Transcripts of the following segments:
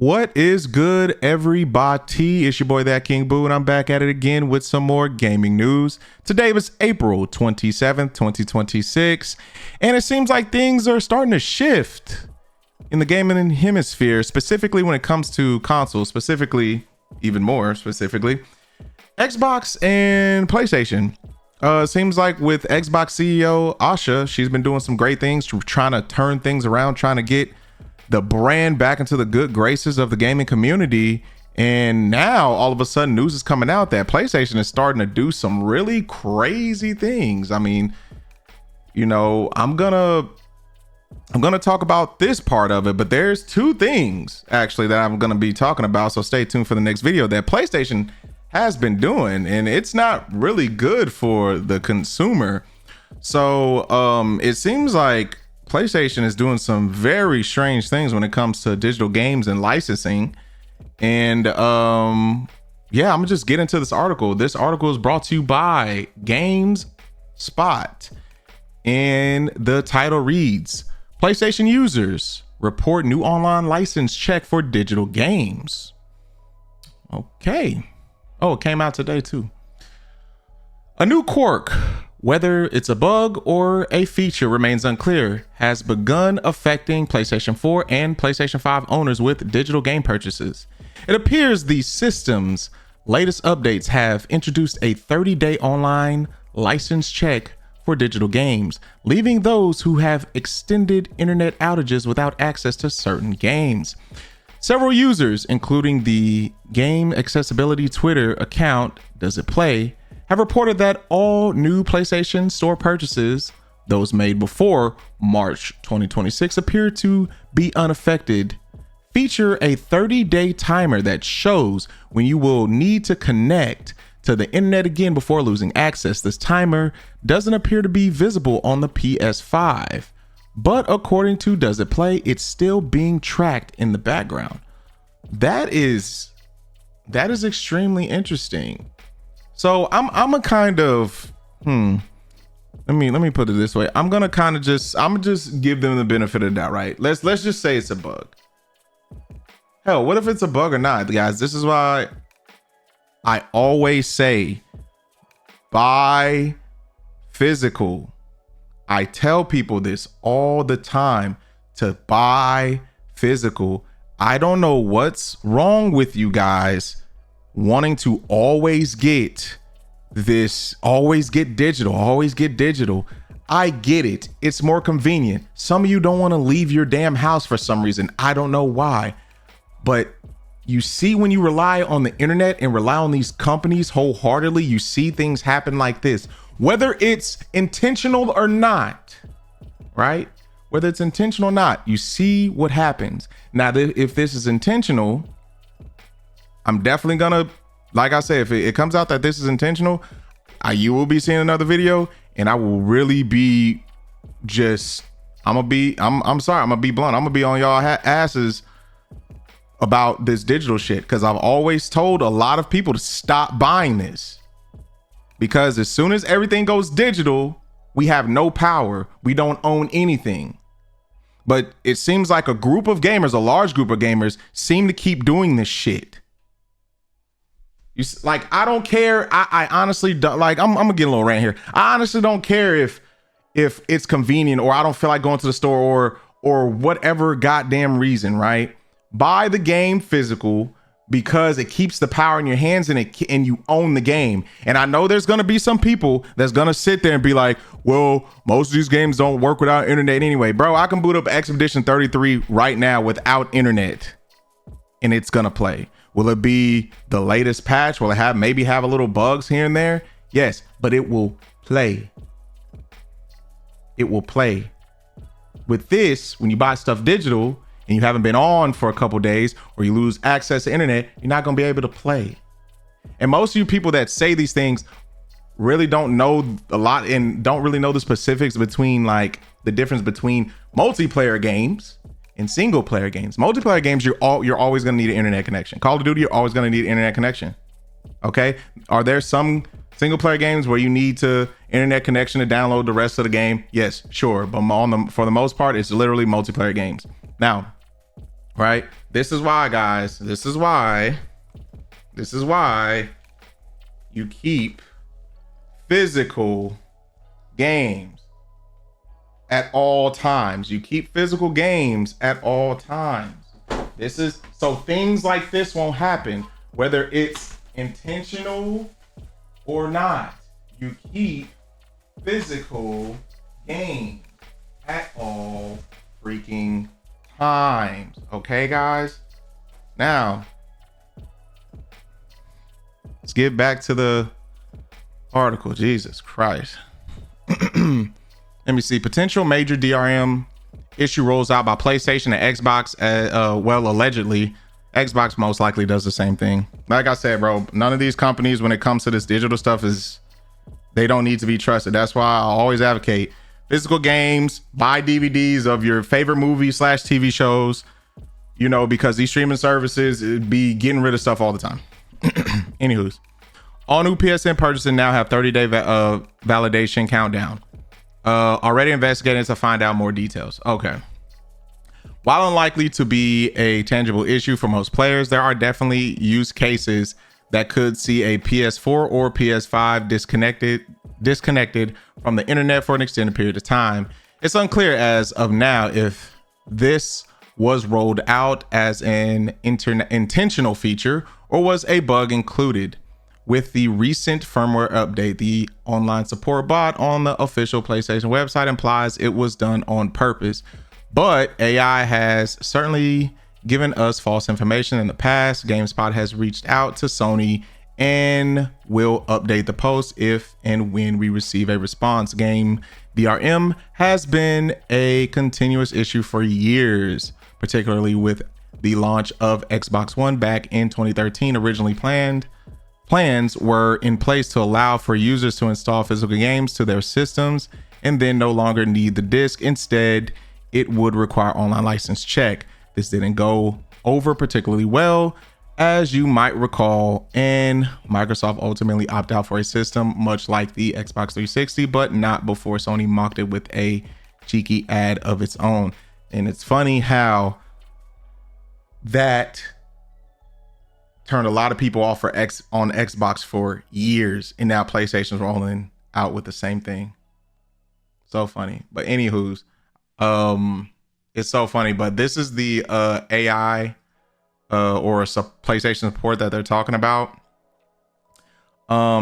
What is good, everybody? It's your boy, That King Boo, and I'm back at it again with some more gaming news. Today was April 27th, 2026, and it seems like things are starting to shift in the gaming hemisphere, specifically when it comes to consoles, even more specifically, Xbox and PlayStation. Seems like with Xbox CEO Asha, she's been doing some great things, trying to turn things around, trying to get the brand back into the good graces of the gaming community. And now all of a sudden news is coming out that PlayStation is starting to do some really crazy things. I mean, you know, I'm gonna talk about this part of it, but there's two things actually that I'm gonna be talking about, so stay tuned for the next video that PlayStation has been doing, and it's not really good for the consumer. So it seems like PlayStation is doing some very strange things when it comes to digital games and licensing. And yeah, I'm gonna just get into this article. This article is brought to you by GameSpot, and the title reads, PlayStation users report new online license check for digital games. Okay. Oh, it came out today too. A new quirk, whether it's a bug or a feature remains unclear, has begun affecting PlayStation 4 and PlayStation 5 owners with digital game purchases. It appears the system's latest updates have introduced a 30-day online license check for digital games, leaving those who have extended internet outages without access to certain games. Several users, including the game accessibility Twitter account Does It Play, have reported that all new PlayStation Store purchases, those made before March 2026, appear to be unaffected. Feature a 30-day timer that shows when you will need to connect to the internet again before losing access. This timer doesn't appear to be visible on the PS5, but according to Does It Play, it's still being tracked in the background. That is extremely interesting. So I'm a kind of let me put it this way. I'm gonna just give them the benefit of the doubt, right? Let's just say it's a bug. Hell, what if it's a bug or not, guys? This is why I always say buy physical. I tell people this all the time, to buy physical. I don't know what's wrong with you guys wanting to always get digital. I get it. It's more convenient. Some of you don't want to leave your damn house for some reason. I don't know why. But you see, when you rely on the internet and rely on these companies wholeheartedly, you see things happen like this, whether it's intentional or not, right? Whether it's intentional or not, you see what happens. Now, if this is intentional, I'm definitely gonna, like I said, if it comes out that this is intentional, you will be seeing another video, and I will really be I'm sorry, I'm gonna be blunt. I'm gonna be on y'all asses about this digital shit, because I've always told a lot of people to stop buying this, because as soon as everything goes digital, we have no power. We don't own anything. But it seems like a large group of gamers seem to keep doing this shit. I don't care. I honestly don't, like, I'm gonna get a little rant here. I honestly don't care if it's convenient, or I don't feel like going to the store, or whatever goddamn reason, right? Buy the game physical, because it keeps the power in your hands, and you own the game. And I know there's going to be some people that's going to sit there and be like, well, most of these games don't work without internet anyway. Bro, I can boot up Expedition 33 right now without internet, and it's going to play. Will it be the latest patch? Will it maybe have a little bugs here and there? Yes, but it will play. It will play. With this, when you buy stuff digital and you haven't been on for a couple days, or you lose access to internet, you're not going to be able to play. And most of you people that say these things really don't know a lot, and don't really know the specifics between, like, the difference between multiplayer games and single player games. Multiplayer games, you're always going to need an internet connection. Call of Duty, you're always going to need an internet connection. Okay? Are there some single player games where you need to internet connection to download the rest of the game? Yes, sure. But for the most part, it's literally multiplayer games. Now, right? This is why, guys. This is why you keep physical games at all times. You keep physical games at all times. This is so things like this won't happen, whether it's intentional or not. You keep physical games at all freaking times. Okay, guys? Now, let's get back to the article. Jesus Christ. Let me see. Potential major DRM issue rolls out by PlayStation and Xbox. Well, allegedly, Xbox most likely does the same thing. Like I said, bro, none of these companies, when it comes to this digital stuff, they don't need to be trusted. That's why I always advocate physical games, buy DVDs of your favorite movies / TV shows, because these streaming services be getting rid of stuff all the time. Anywho's, all new PSN purchases now have 30-day validation countdown. Already investigating to find out more details. Okay. While unlikely to be a tangible issue for most players, there are definitely use cases that could see a PS4 or PS5 disconnected from the internet for an extended period of time. It's unclear as of now if this was rolled out as an intentional feature or was a bug included. With the recent firmware update, the online support bot on the official PlayStation website implies it was done on purpose. But AI has certainly given us false information in the past. GameSpot has reached out to Sony and will update the post if and when we receive a response. Game DRM has been a continuous issue for years, particularly with the launch of Xbox One back in 2013. Originally plans were in place to allow for users to install physical games to their systems and then no longer need the disc. Instead, it would require online license check. This didn't go over particularly well, as you might recall, and Microsoft ultimately opted out for a system much like the Xbox 360, but not before Sony mocked it with a cheeky ad of its own. And it's funny how that turned a lot of people off on Xbox for years, and now PlayStation's rolling out with the same thing. So funny. But anywho's, it's so funny. But this is the AI or PlayStation support that they're talking about.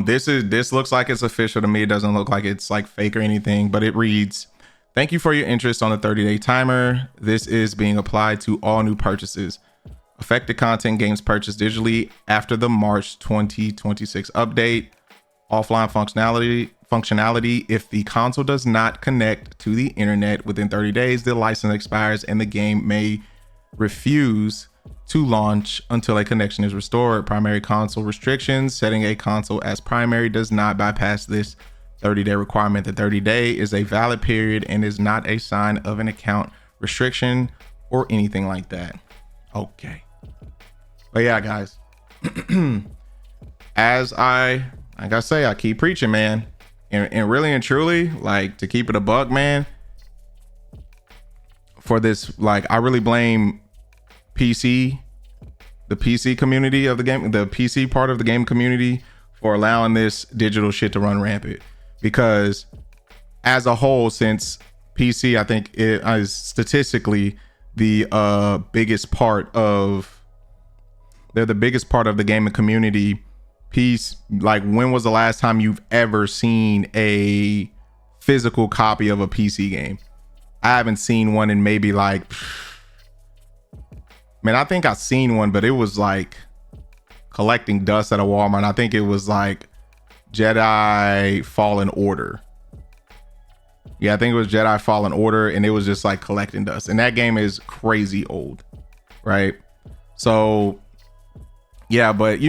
This looks like it's official to me. It doesn't look like it's like fake or anything, but it reads, "Thank you for your interest on the 30-day timer. This is being applied to all new purchases. Affected content games purchased digitally after the March 2026 update. Offline functionality. If the console does not connect to the internet within 30 days, the license expires and the game may refuse to launch until a connection is restored. Primary console restrictions. Setting a console as primary does not bypass this 30-day requirement. The 30-day is a valid period and is not a sign of an account restriction or anything like that." Okay. But yeah, guys, as I say, I keep preaching, man. And really and truly, like, to keep it a buck, man, for this, like, I really blame the PC community of the game, the PC part of the game community, for allowing this digital shit to run rampant. Because as a whole, since PC, I think it is statistically the biggest part of the gaming community piece. Like, when was the last time you've ever seen a physical copy of a PC game? I haven't seen one in maybe like, man, I think I've seen one, but it was like collecting dust at a Walmart. I think it was like Jedi Fallen Order. Yeah, I think it was Jedi Fallen Order, and it was just like collecting dust. And that game is crazy old, right? So yeah, but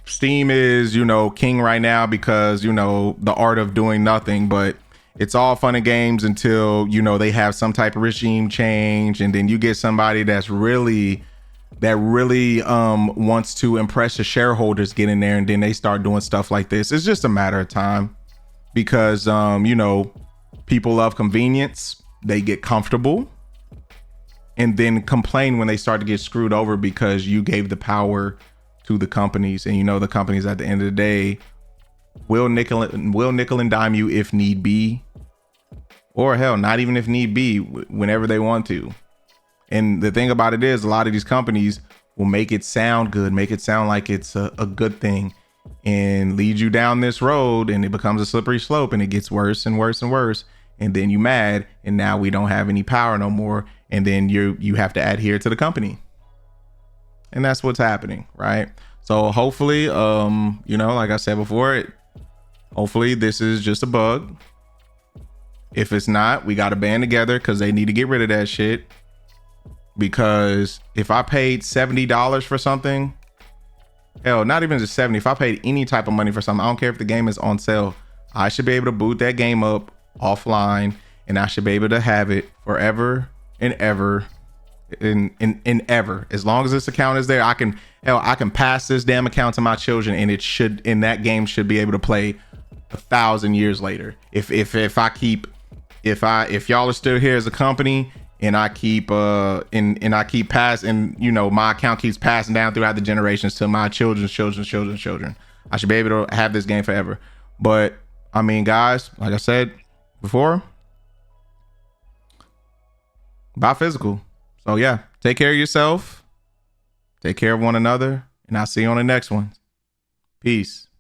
Steam is, king right now because, the art of doing nothing. But it's all fun and games until, they have some type of regime change, and then you get somebody that really wants to impress the shareholders, get in there, and then they start doing stuff like this. It's just a matter of time because people love convenience. They get comfortable, and then complain when they start to get screwed over because you gave the power to the companies. And you know, the companies at the end of the day will nickel and dime you if need be, or hell, not even if need be, whenever they want to. And the thing about it is, a lot of these companies will make it sound good, make it sound like it's a good thing, and lead you down this road, and it becomes a slippery slope, and it gets worse and worse and worse. And then you mad, and now we don't have any power no more, and then you have to adhere to the company. And that's what's happening, right? So hopefully, you know, like I said before, hopefully this is just a bug. If it's not, we got to band together, because they need to get rid of that shit. Because if I paid $70 for something, hell, not even just 70, if I paid any type of money for something, I don't care if the game is on sale, I should be able to boot that game up offline, and I should be able to have it forever and ever and ever. As long as this account is there, I can pass this damn account to my children, and that game should be able to play 1,000 years later. If y'all are still here as a company, and I keep passing, you know, my account keeps passing down throughout the generations to my children's children, I should be able to have this game forever. But I mean, guys, like I said before, buy physical. So yeah, take care of yourself, take care of one another, and I'll see you on the next one. Peace.